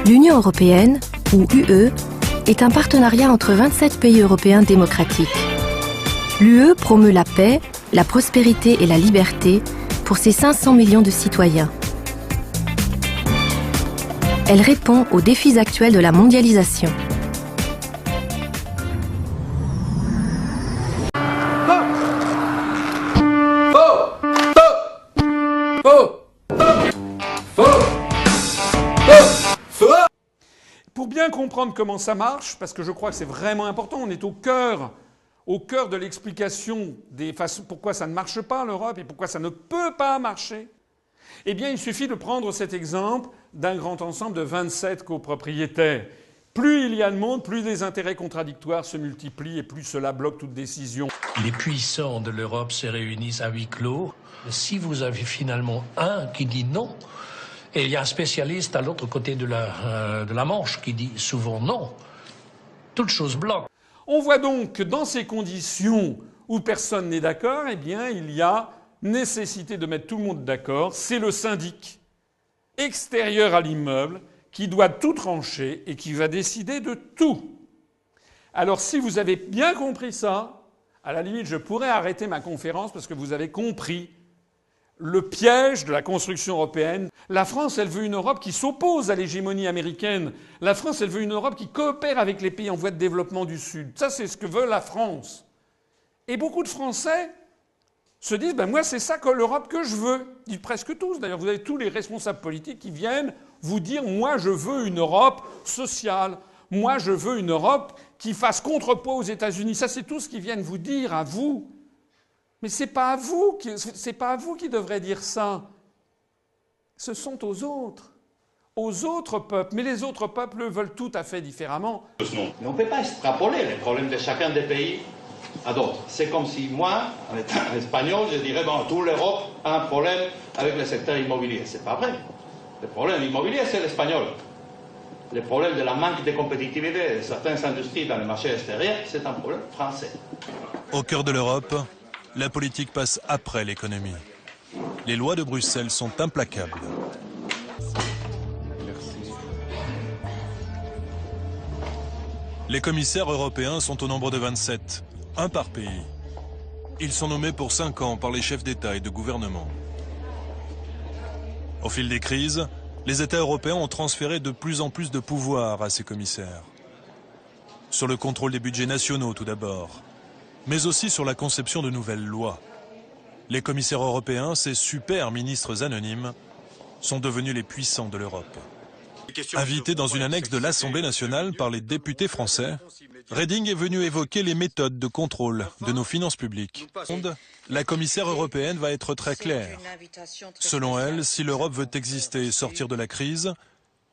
L'Union européenne, ou UE, est un partenariat entre 27 pays européens démocratiques. L'UE promeut la paix, la prospérité et la liberté pour ses 500 millions de citoyens. Elle répond aux défis actuels de la mondialisation. Pour bien comprendre comment ça marche, parce que je crois que c'est vraiment important, on est au cœur de l'explication des façons pourquoi ça ne marche pas l'Europe et pourquoi ça ne peut pas marcher, eh bien il suffit de prendre cet exemple d'un grand ensemble de 27 copropriétaires. Plus il y a de monde, plus les intérêts contradictoires se multiplient et plus cela bloque toute décision. Les puissants de l'Europe se réunissent à huis clos. Si vous avez finalement un qui dit non, et il y a un spécialiste à l'autre côté de la Manche qui dit souvent non, toute chose bloque. On voit donc que dans ces conditions où personne n'est d'accord, eh bien, il y a nécessité de mettre tout le monde d'accord. C'est le syndic extérieur à l'immeuble qui doit tout trancher et qui va décider de tout. Alors si vous avez bien compris ça, à la limite, je pourrais arrêter ma conférence parce que vous avez compris le piège de la construction européenne. La France, elle veut une Europe qui s'oppose à l'hégémonie américaine. La France, elle veut une Europe qui coopère avec les pays en voie de développement du Sud. Ça, c'est ce que veut la France. Et beaucoup de Français se disent « moi, c'est ça que l'Europe que je veux ». Ils disent presque tous. D'ailleurs, vous avez tous les responsables politiques qui viennent vous dire « moi, je veux une Europe sociale. Moi, je veux une Europe qui fasse contrepoids aux États-Unis ». Ça, c'est tout ce qu'ils viennent vous dire à vous. Mais c'est pas à vous qui devrez dire ça. Ce sont aux autres peuples. Mais les autres peuples veulent tout à fait différemment. Mais on ne peut pas extrapoler les problèmes de chacun des pays à d'autres. C'est comme si moi, en étant espagnol, je dirais toute l'Europe a un problème avec le secteur immobilier. C'est pas vrai. Le problème immobilier, c'est l'espagnol. Le problème de la manque de compétitivité de certaines industries dans le marché extérieur, c'est un problème français. Au cœur de l'Europe, la politique passe après l'économie. Les lois de Bruxelles sont implacables. Les commissaires européens sont au nombre de 27, un par pays. Ils sont nommés pour 5 ans par les chefs d'État et de gouvernement. Au fil des crises, les États européens ont transféré de plus en plus de pouvoir à ces commissaires. Sur le contrôle des budgets nationaux tout d'abord, mais aussi sur la conception de nouvelles lois. Les commissaires européens, ces super ministres anonymes, sont devenus les puissants de l'Europe. Invité dans une annexe de l'Assemblée nationale par les députés français, Reding est venu évoquer les méthodes de contrôle de nos finances publiques. La commissaire européenne va être très claire. Selon elle, si l'Europe veut exister et sortir de la crise,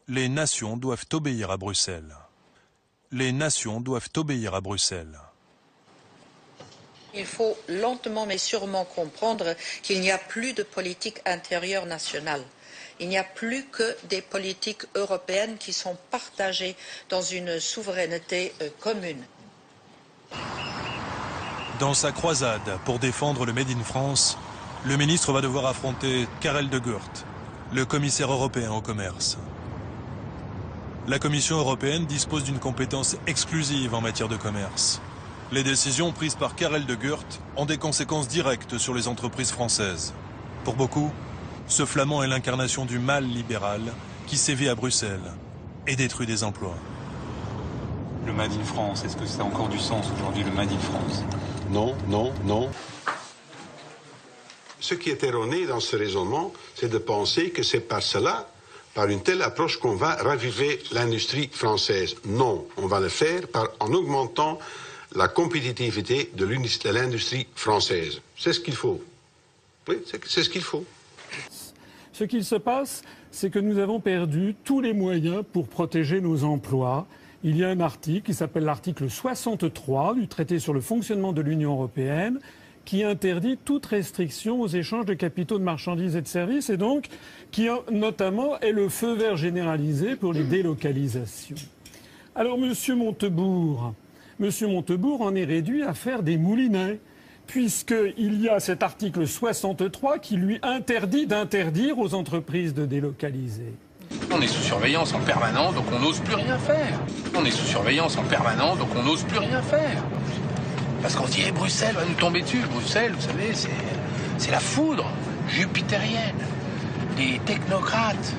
les nations doivent obéir à Bruxelles. Les nations doivent obéir à Bruxelles. Il faut lentement mais sûrement comprendre qu'il n'y a plus de politique intérieure nationale. Il n'y a plus que des politiques européennes qui sont partagées dans une souveraineté commune. Dans sa croisade pour défendre le Made in France, le ministre va devoir affronter Karel de Gucht, le commissaire européen au commerce. La Commission européenne dispose d'une compétence exclusive en matière de commerce. Les décisions prises par Karel de Gucht ont des conséquences directes sur les entreprises françaises. Pour beaucoup, ce flamand est l'incarnation du mal libéral qui sévit à Bruxelles et détruit des emplois. Le Made in France, est-ce que ça a encore du sens aujourd'hui, le Made in France? Non, non, non. Ce qui est erroné dans ce raisonnement, c'est de penser que c'est par cela, par une telle approche, qu'on va raviver l'industrie française. Non, on va le faire en augmentant la compétitivité de l'industrie française. C'est ce qu'il faut. Oui, c'est ce qu'il faut. Ce qu'il se passe, c'est que nous avons perdu tous les moyens pour protéger nos emplois. Il y a un article qui s'appelle l'article 63 du traité sur le fonctionnement de l'Union européenne qui interdit toute restriction aux échanges de capitaux, de marchandises et de services et donc qui notamment est le feu vert généralisé pour les délocalisations. Alors Monsieur Montebourg en est réduit à faire des moulinets, puisqu'il y a cet article 63 qui lui interdit d'interdire aux entreprises de délocaliser. On est sous surveillance en permanence, donc on n'ose plus rien faire. On est sous surveillance en permanence, donc on n'ose plus rien faire. Parce qu'on se dit, Bruxelles va nous tomber dessus. Bruxelles, vous savez, c'est la foudre jupitérienne des technocrates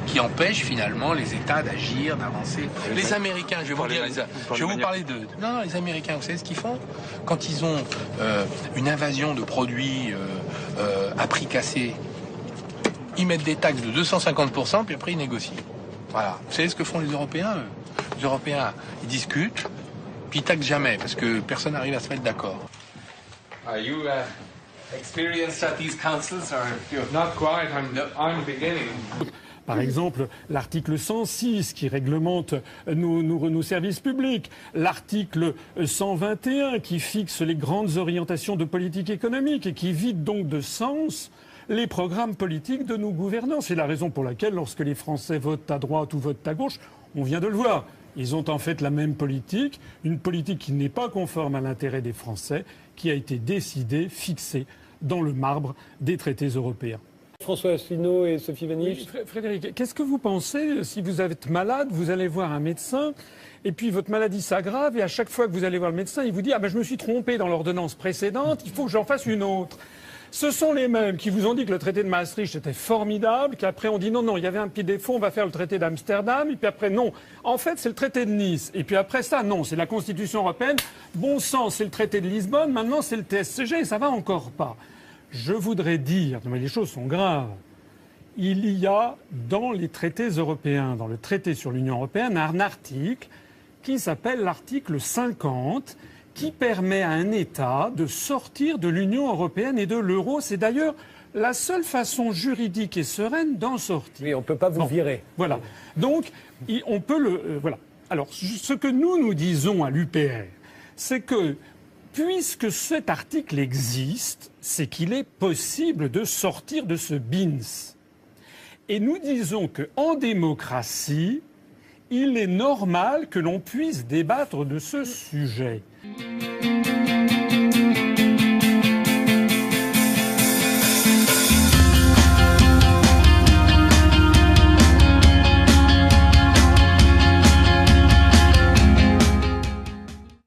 qui empêchent finalement les États d'agir, d'avancer. Les Américains, je vais vous dire, je vais vous parler de... Non, les Américains, vous savez ce qu'ils font? Quand ils ont une invasion de produits à prix cassé, ils mettent des taxes de 250%, puis après ils négocient. Voilà. Vous savez ce que font les Européens, eux? Les Européens, ils discutent, puis ils taxent jamais, parce que personne n'arrive à se mettre d'accord. Are you experienced at these councils, or not quite? I'm beginning. Par exemple, l'article 106 qui réglemente nos services publics, l'article 121 qui fixe les grandes orientations de politique économique et qui vide donc de sens les programmes politiques de nos gouvernants. C'est la raison pour laquelle, lorsque les Français votent à droite ou votent à gauche, on vient de le voir. Ils ont en fait la même politique, une politique qui n'est pas conforme à l'intérêt des Français, qui a été décidée, fixée dans le marbre des traités européens. François Asselineau et Sophie Vanish. Oui, Frédéric, qu'est-ce que vous pensez si vous êtes malade, vous allez voir un médecin, et puis votre maladie s'aggrave, et à chaque fois que vous allez voir le médecin, il vous dit « Ah ben je me suis trompé dans l'ordonnance précédente, il faut que j'en fasse une autre ». Ce sont les mêmes qui vous ont dit que le traité de Maastricht était formidable, qu'après on dit non, il y avait un petit défaut, on va faire le traité d'Amsterdam, et puis après non, en fait c'est le traité de Nice, et puis après ça non, c'est la Constitution européenne, bon sang, c'est le traité de Lisbonne, maintenant c'est le TSCG, et ça va encore pas. Je voudrais dire, mais les choses sont graves, il y a dans les traités européens, dans le traité sur l'Union européenne, un article qui s'appelle l'article 50, qui permet à un État de sortir de l'Union européenne et de l'euro. C'est d'ailleurs la seule façon juridique et sereine d'en sortir. Oui, on ne peut pas vous virer. Voilà. Donc, on peut le... voilà. Alors, ce que nous disons à l'UPR, c'est que, puisque cet article existe, c'est qu'il est possible de sortir de ce bins. Et nous disons qu'en démocratie, il est normal que l'on puisse débattre de ce sujet.